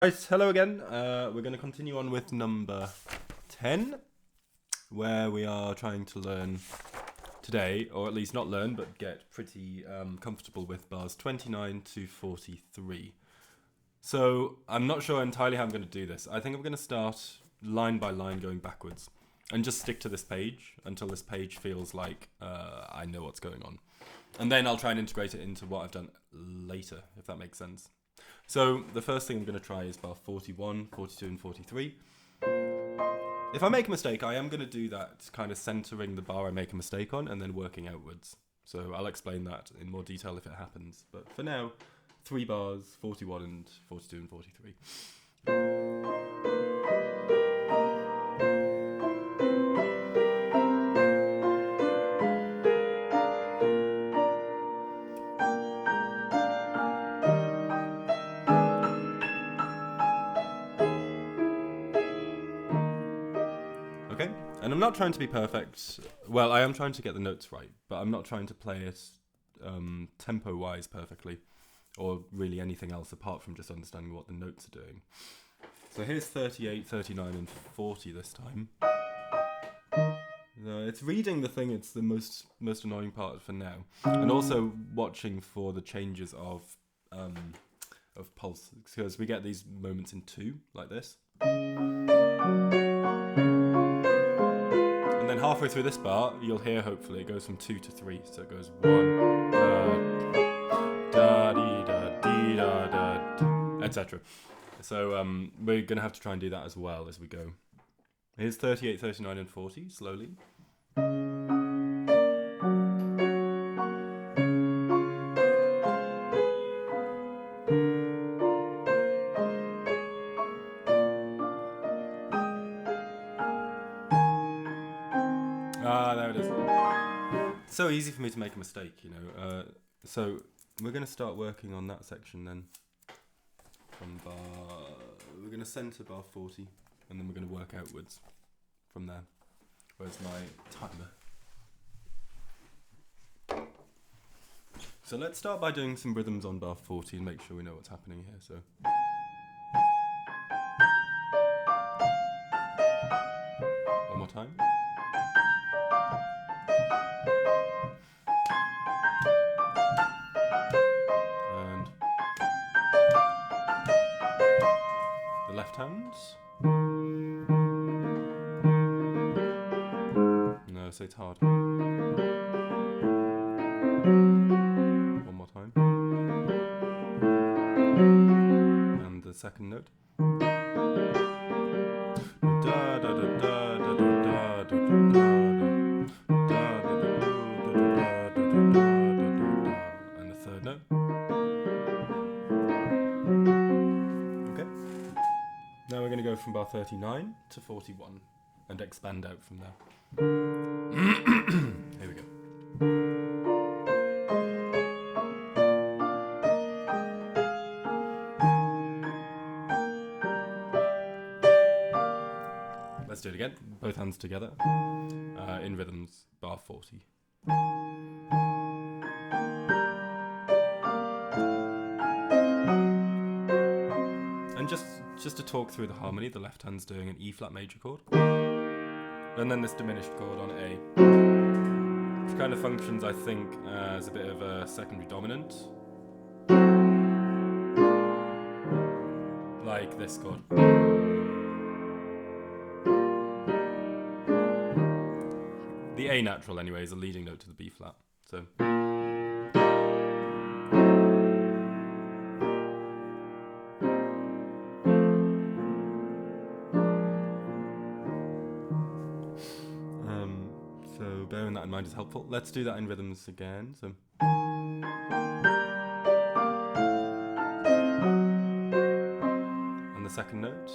Right, hello again. We're going to continue on with number 10, where we are trying to learn today, or at least not learn, but get pretty comfortable with bars 29 to 43. So I'm not sure entirely how I'm going to do this. I think I'm going to start line by line going backwards and just stick to this page until this page feels like I know what's going on. And then I'll try and integrate it into what I've done later, if that makes sense. So the first thing I'm going to try is bar 41, 42 and 43. If I make a mistake, I am going to do that kind of centering the bar I make a mistake on and then working outwards. So I'll explain that in more detail if it happens. But for now, 3 bars, 41 and 42 and 43. Okay, and I'm not trying to be perfect. Well, I am trying to get the notes right, but I'm not trying to play it tempo-wise perfectly, or really anything else apart from just understanding what the notes are doing. So here's 38, 39 and 40 this time. It's reading the thing, it's the most annoying part for now. And also watching for the changes of pulse, because we get these moments in 2, like this. And then halfway through this bar, you'll hear, hopefully, it goes from 2 to 3. So it goes 1, da, dee, da, dee, da, da, etc. So we're going to have to try and do that as well as we go. Here's 38, 39 and 40, slowly. There it is. So easy for me to make a mistake, you know. So we're going to start working on that section then. We're going to centre bar 40, and then we're going to work outwards from there. Where's my timer? So let's start by doing some rhythms on bar 40 and make sure we know what's happening here. So. One more time. And the left hands. No, so it's hard. One more time. And the second note. And the third note. Okay. Now we're going to go from bar 39 to 41 and expand out from there. Here we go. Let's do it again. Both hands together. In rhythms, bar 40. And just to talk through the harmony, the left hand's doing an E flat major chord. And then this diminished chord on A. Which kind of functions, I think, as a bit of a secondary dominant. Like this chord. The A natural, anyway, is a leading note to the B flat. So. So bearing that in mind is helpful. Let's do that in rhythms again. So. And the second note.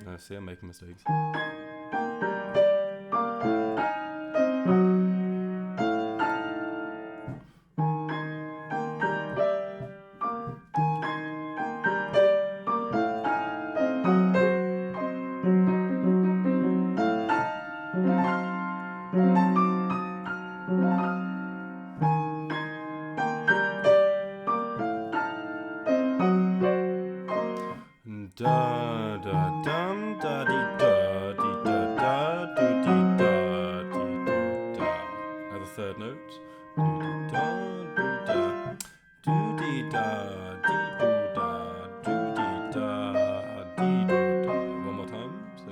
No, see, I'm making mistakes. da da dum da dee da dee da da do dee da dee do da. Now the third note. Do dee da dee do da do dee da dee do da. One more time. So.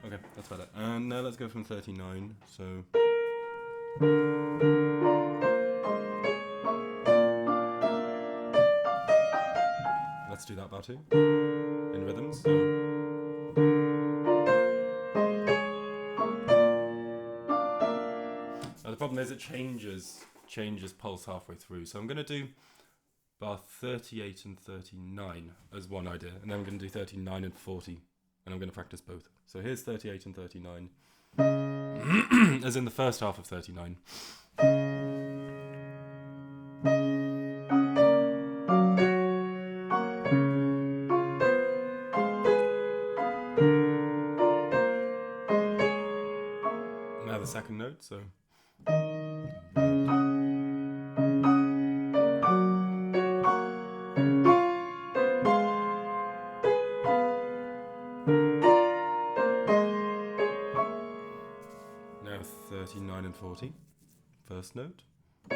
Okay, that's better. And now let's go from 39. So. Let's do that bar too. In rhythms. So. Now the problem is it changes pulse halfway through. So I'm going to do bar 38 and 39 as one idea, and then I'm going to do 39 and 40, and I'm going to practice both. So here's 38 and 39, as in the first half of 39. Now the second note, so. Now 39 and 40, first note. I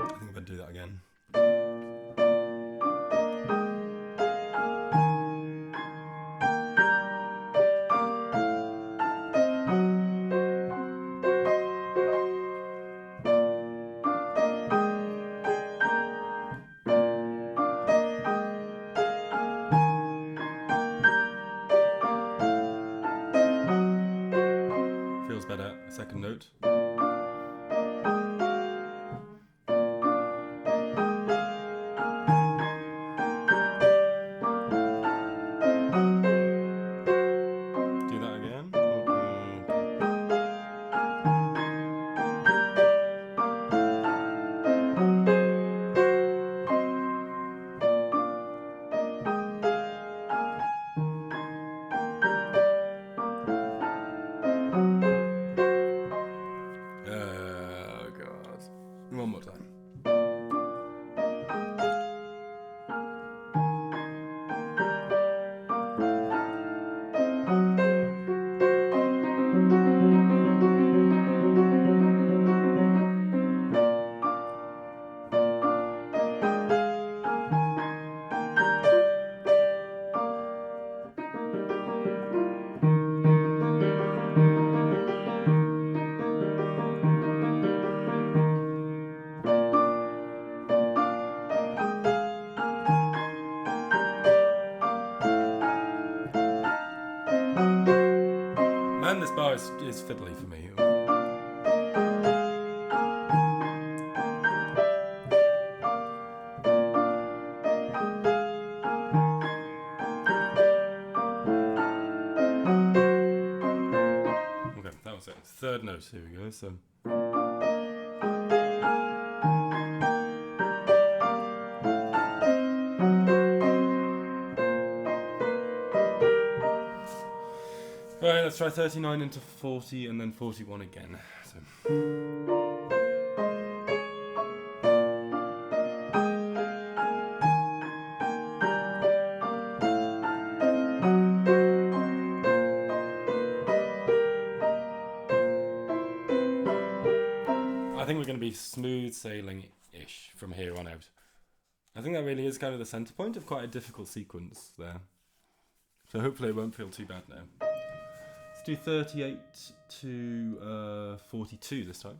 think I'm going to do that again. Feels better, second note. Do that again. Oh God. One more time. Man, this bar is fiddly for me. Okay, that was it. Third note, here we go. So. Right, let's try 39 into 40 and then 41 again. So. I think we're going to be smooth sailing-ish from here on out. I think that really is kind of the centre point of quite a difficult sequence there. So hopefully it won't feel too bad now. Let's do 38 to 42 this time.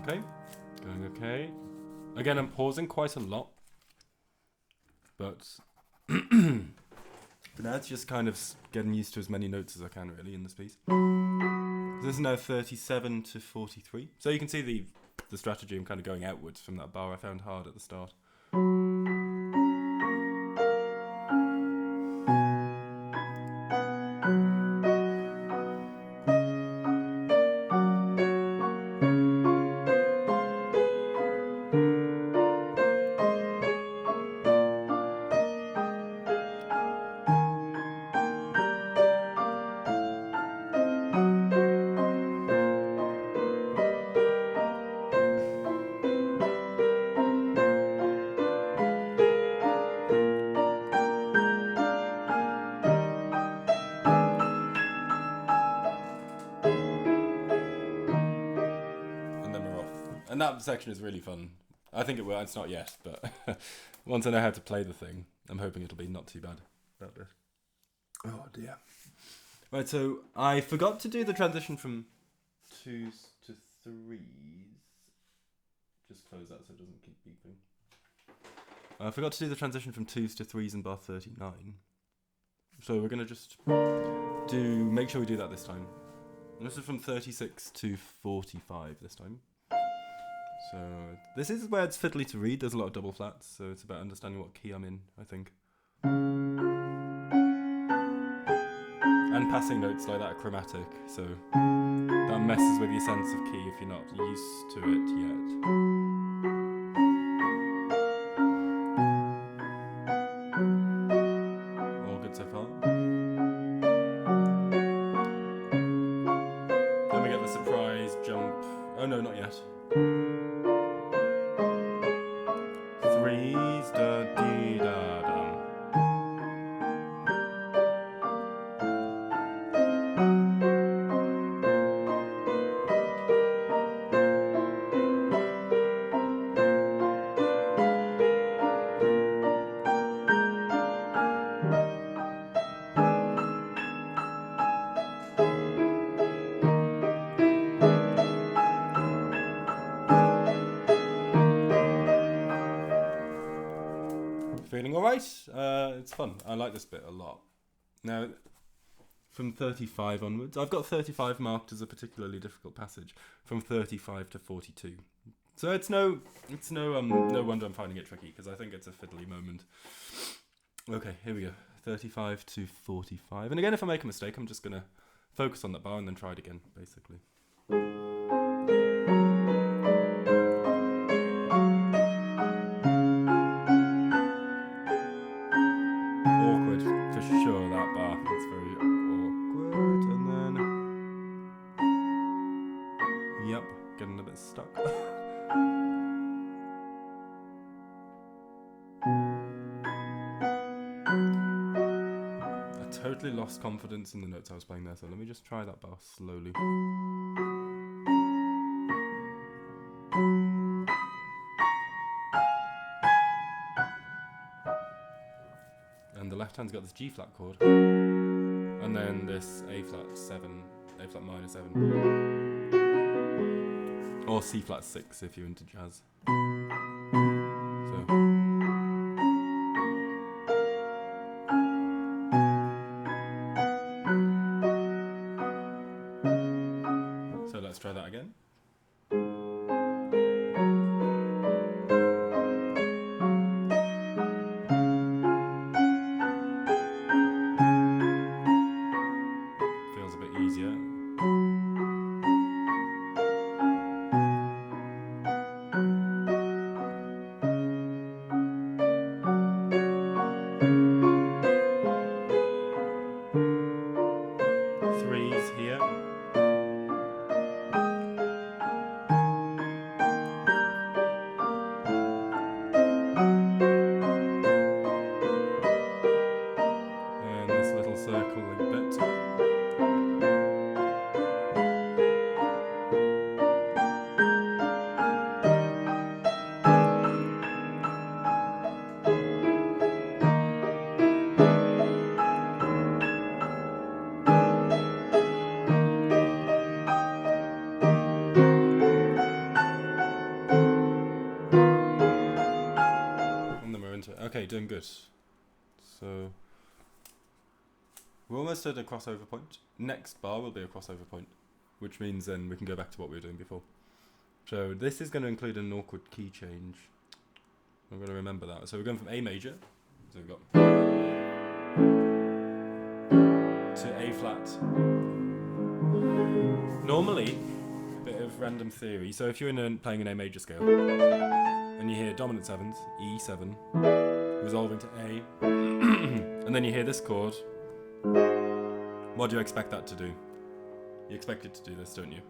Okay, going okay. Again, I'm pausing quite a lot, but for now it's just kind of getting used to as many notes as I can really in this piece. This is now 37 to 43. So you can see the strategy. I'm kind of going outwards from that bar I found hard at the start. And that section is really fun. I think it will. It's not yet, but once I know how to play the thing, I'm hoping it'll be not too bad. That bit. Oh dear. Right, so I forgot to do the transition from 2s to 3s. Just close that so it doesn't keep beeping. I forgot to do the transition from 2s to 3s in bar 39. So we're going to just make sure we do that this time. And this is from 36 to 45 this time. So this is where it's fiddly to read. There's a lot of double flats, so it's about understanding what key I'm in, I think. And passing notes like that are chromatic, so that messes with your sense of key if you're not used to it yet. All good so far. Then we get the surprise jump. Oh no, not yet. 3s, da dee da dum. Feeling alright? It's fun. I like this bit a lot. Now, from 35 onwards, I've got 35 marked as a particularly difficult passage. From 35 to 42. So it's no wonder I'm finding it tricky, because I think it's a fiddly moment. Okay, here we go. 35 to 45. And again, if I make a mistake, I'm just going to focus on that bar and then try it again, basically. Awkward, for sure, that bar. It's very awkward. And then... Yep, getting a bit stuck. I totally lost confidence in the notes I was playing there, so let me just try that bar slowly. And the left hand's got this G flat chord, and then this A flat 7, A flat minor 7, or C flat 6 if you're into jazz. So let's try that again. Feels a bit easier. Okay, doing good. So we're almost at a crossover point. Next bar will be a crossover point, which means then we can go back to what we were doing before. So this is going to include an awkward key change. I'm going to remember that. So we're going from A major. So we've got to A flat. Normally, a bit of random theory. So if you're playing an A major scale and you hear dominant 7th, E7, resolving to A, and then you hear this chord, what do you expect that to do? You expect it to do this, don't you?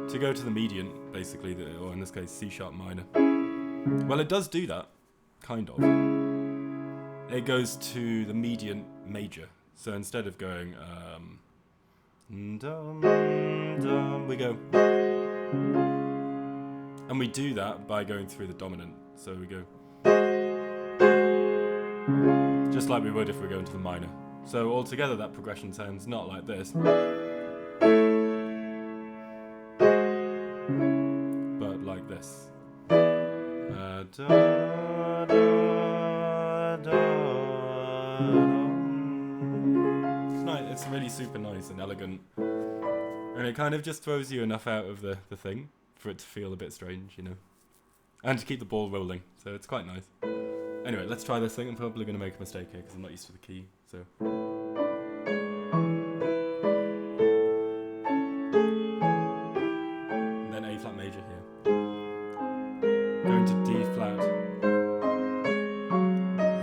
To go to the median, basically, or in this case, C sharp minor. Well, it does do that, kind of. It goes to the median major. So instead of going, dum, dum, we go. And we do that by going through the dominant. So we go. Just like we would if we go into the minor. So altogether that progression sounds not like this, but like this. Da, da, da, it's nice. It's really super nice and elegant. And it kind of just throws you enough out of the thing for it to feel a bit strange, you know. And to keep the ball rolling. So it's quite nice. Anyway, let's try this thing. I'm probably going to make a mistake here because I'm not used to the key. So. And then A flat major here. Going to D flat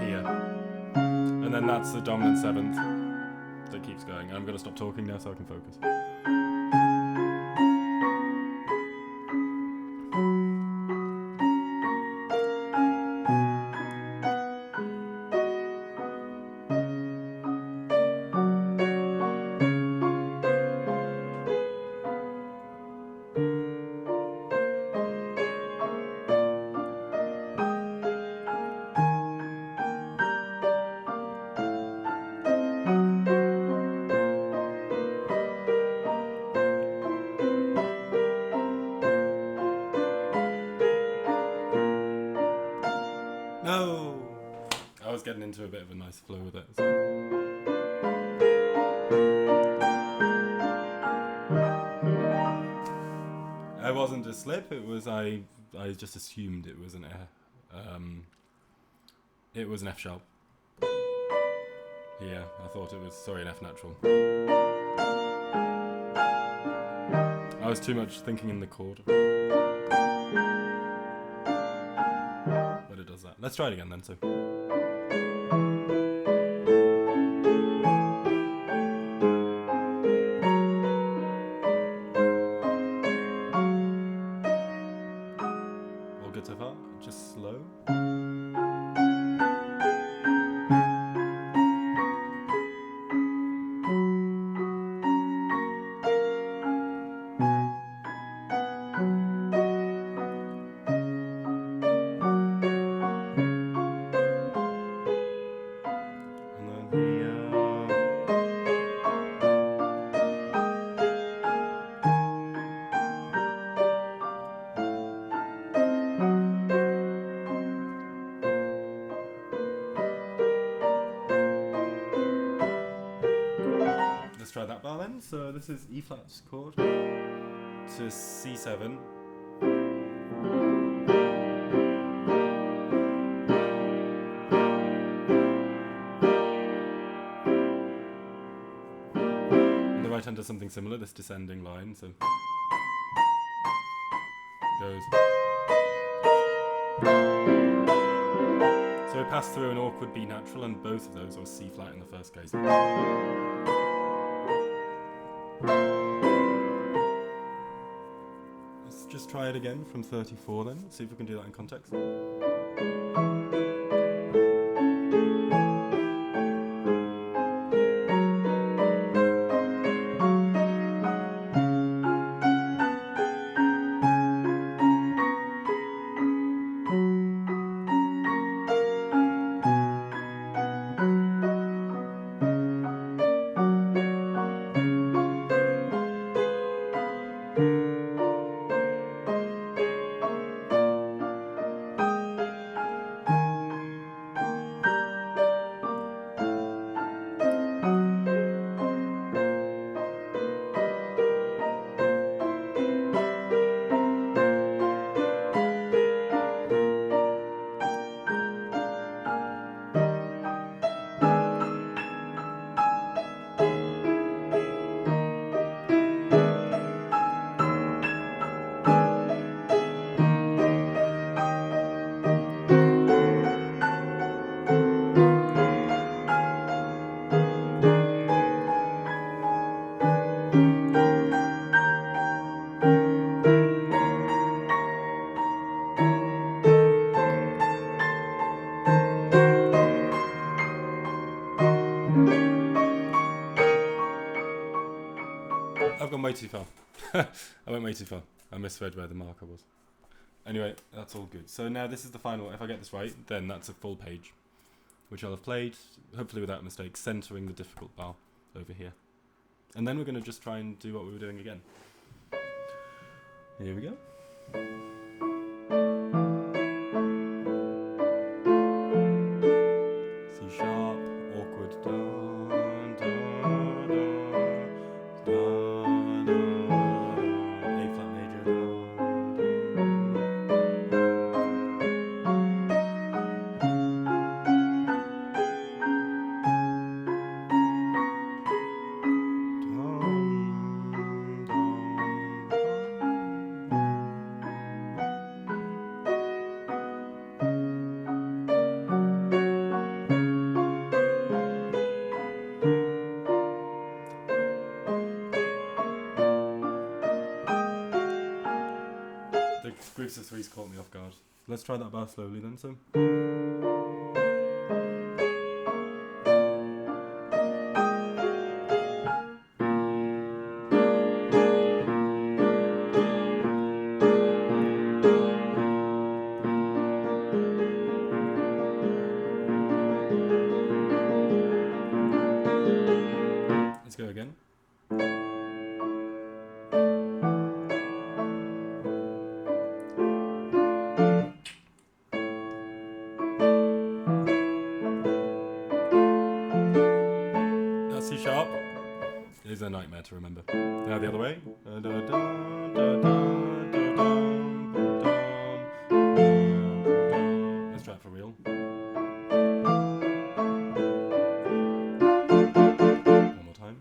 here. And then that's the dominant 7th that keeps going. And I'm going to stop talking now so I can focus. No! I was getting into a bit of a nice flow with it. So. It wasn't a slip, it was I just assumed it was an it was an F sharp. Yeah, I thought it was an F natural. I was too much thinking in the chord. But it does that. Let's try it again then, so. All good so far? Just slow. Let's try that bar then. So this is E flat chord to C7. And the right hand does something similar, this descending line, so goes. So we pass through an awkward B natural and both of those, or C flat in the first case. Let's just try it again from 34 then, see if we can do that in context. way too far. I went way too far. I misread where the marker was. Anyway, that's all good. So now this is the final. If I get this right, then that's a full page, which I'll have played, hopefully without a mistake, centering the difficult bar over here. And then we're going to just try and do what we were doing again. Here we go. C sharp, awkward, da, da, da, da, da, A flat major, da, the groups of threes caught me off guard. Let's try that bar slowly then, so. Let's go again. That's C sharp. It is a nightmare to remember. Now the other way. Let's try it for real. One more time.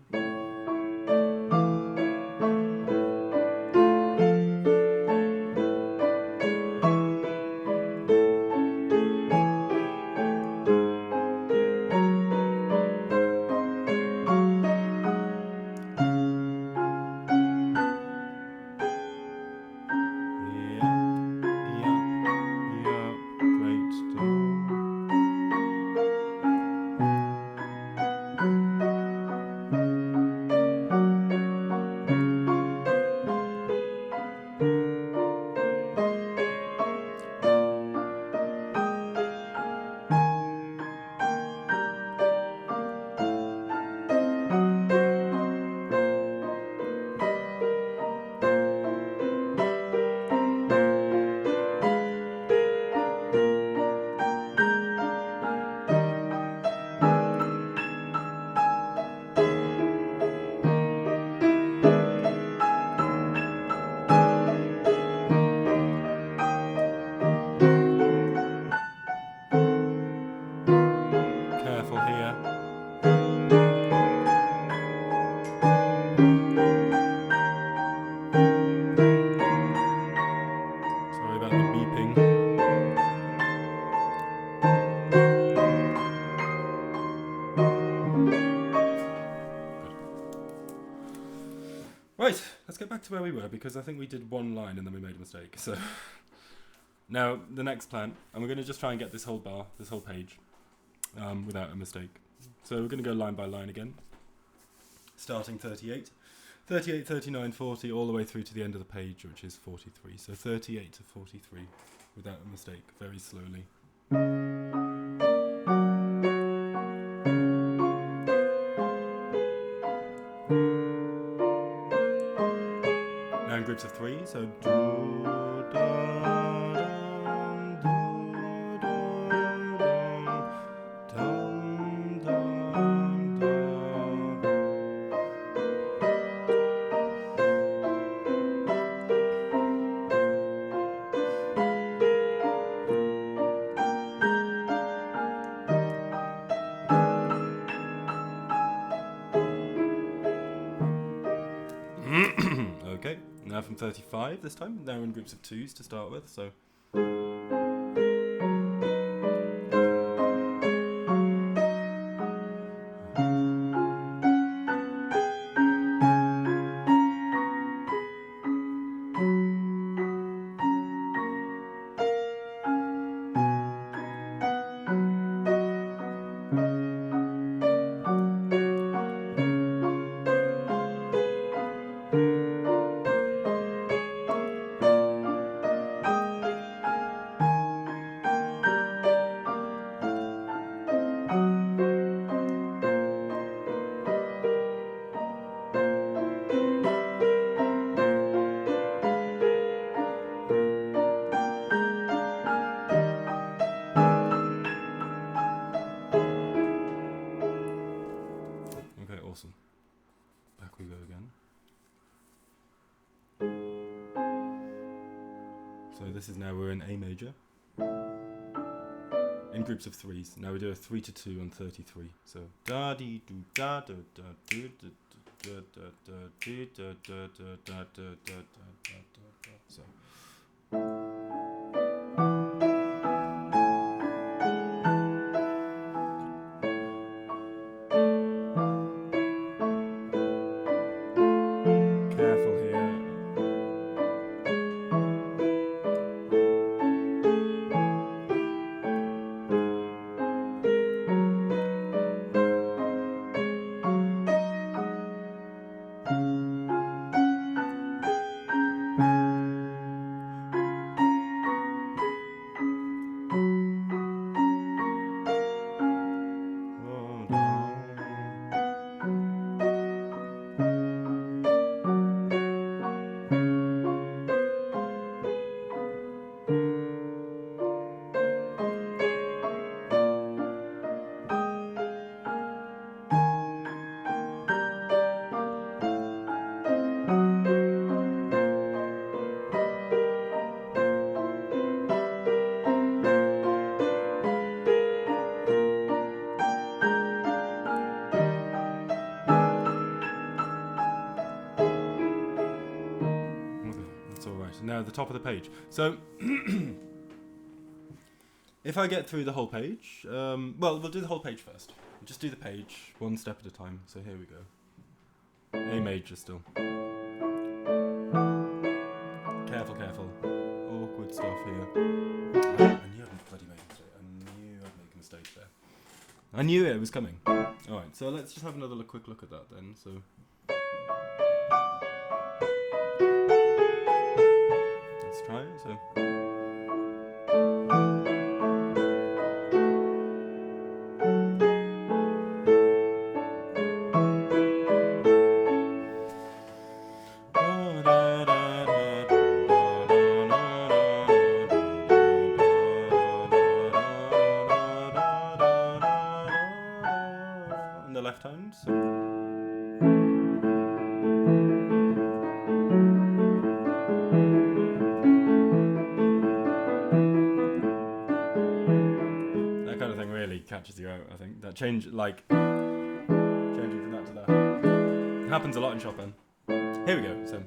Careful here. Sorry about the beeping. Right, let's get back to where we were, because I think we did one line and then we made a mistake. So now the next plan, and we're going to just try and get this whole bar, this whole page, without a mistake. So we're going to go line by line again, starting 38, 38, 39, 40, all the way through to the end of the page, which is 43. So 38 to 43 without a mistake, very slowly. Now in groups of three, so do, da, dum, dum, dum. Okay, now from 35 this time, now in groups of twos to start with, so. So this is now we're in A major. In groups of threes. Now we do a 3 to 2 on 33. So da dee do da da da do da da da da do da da da da da da da. So careful here. Now the top of the page. So if I get through the whole page, well, we'll do the whole page first. We'll just do the page one step at a time. So here we go. A major still. Careful, careful. Awkward stuff here. I knew I'd bloody make a mistake. I knew I'd make a mistake there. I knew it was coming. Alright, so let's just have another quick look at that then. So let's try it. So on the left hand. So catches you out, I think. That change, like, changing from that to that. It happens a lot in Chopin. Here we go, so.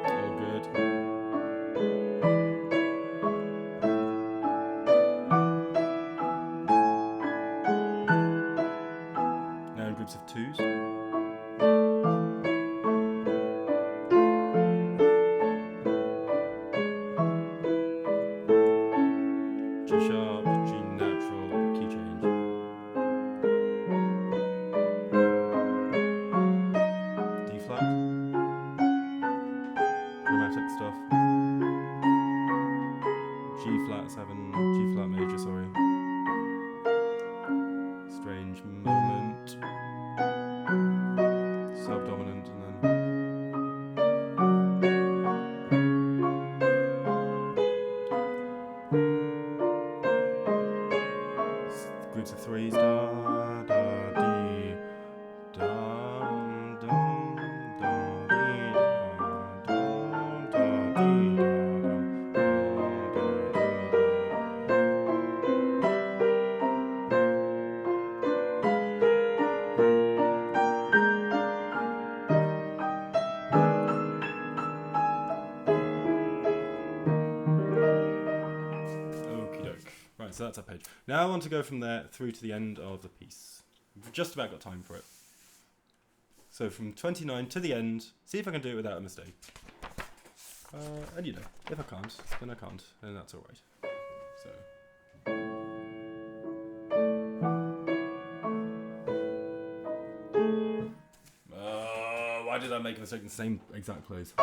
All good. Now in groups of twos. G sharp, G natural, key change. D flat. Chromatic stuff. G flat 7, G flat major, sorry. Strange moment. Subdominant and then groups of threes. Da da dee dum dum da dee dum da dee Okie doke. Right, so that's our page. Now I want to go from there through to the end of the piece. We've just about got time for it. So from 29 to the end, see if I can do it without a mistake. And you know, if I can't, then I can't, and that's alright. So. Why did I make a mistake in the same exact place?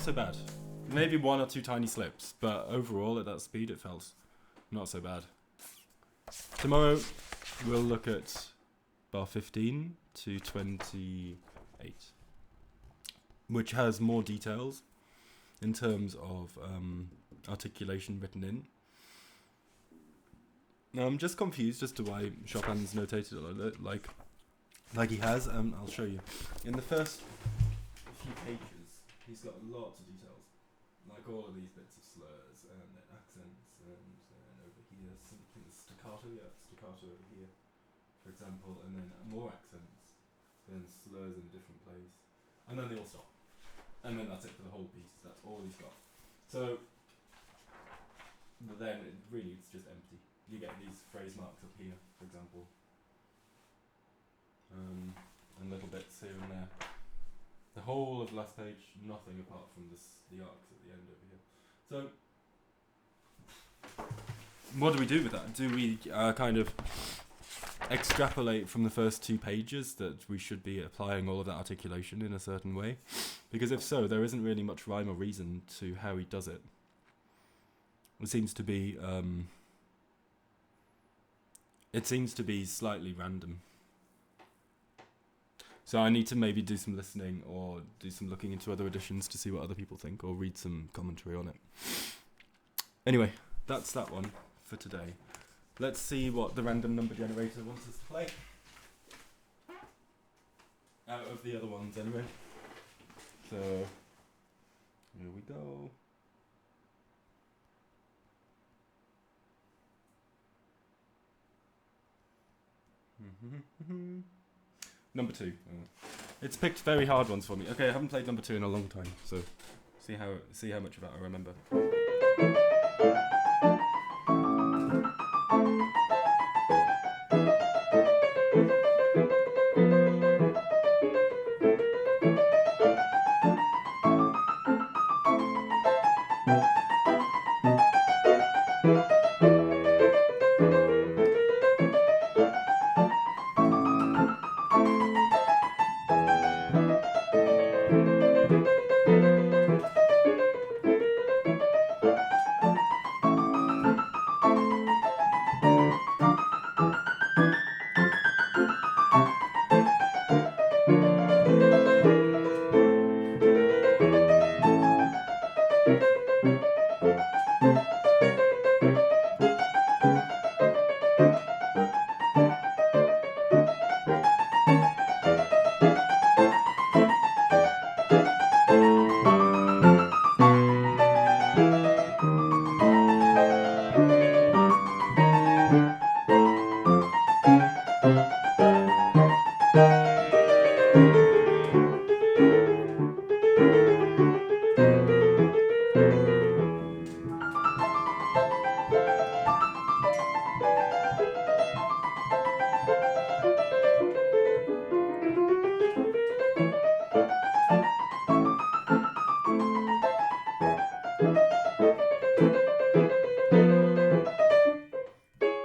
so bad. Maybe one or two tiny slips, but overall at that speed it felt not so bad. Tomorrow we'll look at bar 15 to 28, which has more details in terms of articulation written in. Now I'm just confused as to why Chopin's notated it like he has. I'll show you. In the first few pages, he's got lots of details, like all of these bits of slurs and accents, and over here something staccato, staccato over here, for example, and then more accents, then slurs in a different place, and then they all stop, and then that's it for the whole piece. That's all he's got. So, but then it's just empty. You get these phrase marks up here, for example, and little bits here and there. The whole of the last page, nothing apart from the arcs at the end over here. So, what do we do with that? Do we kind of extrapolate from the first 2 pages that we should be applying all of that articulation in a certain way? Because if so, there isn't really much rhyme or reason to how he does it. It seems to be slightly random. So I need to maybe do some listening or do some looking into other editions to see what other people think, or read some commentary on it. Anyway, that's that one for today. Let's see what the random number generator wants us to play. Out of the other ones anyway. So, here we go. Number 2. It's picked very hard ones for me. Okay, I haven't played number 2 in a long time, so see how much of that I remember.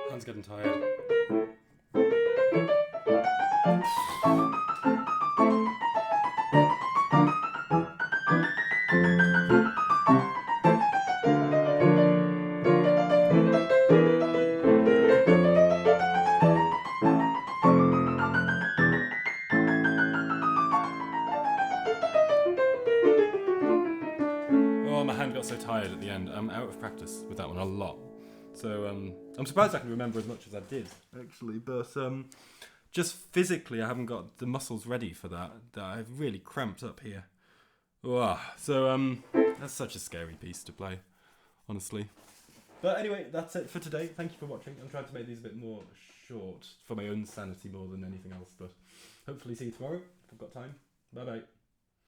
Hands getting tired. Oh, my hand got so tired at the end. I'm out of practice with that one a lot. So I'm surprised I can remember as much as I did, actually. But just physically, I haven't got the muscles ready for that. I've really cramped up here. Wow. So that's such a scary piece to play, honestly. But anyway, that's it for today. Thank you for watching. I'm trying to make these a bit more short for my own sanity more than anything else. But hopefully see you tomorrow if I've got time. Bye-bye.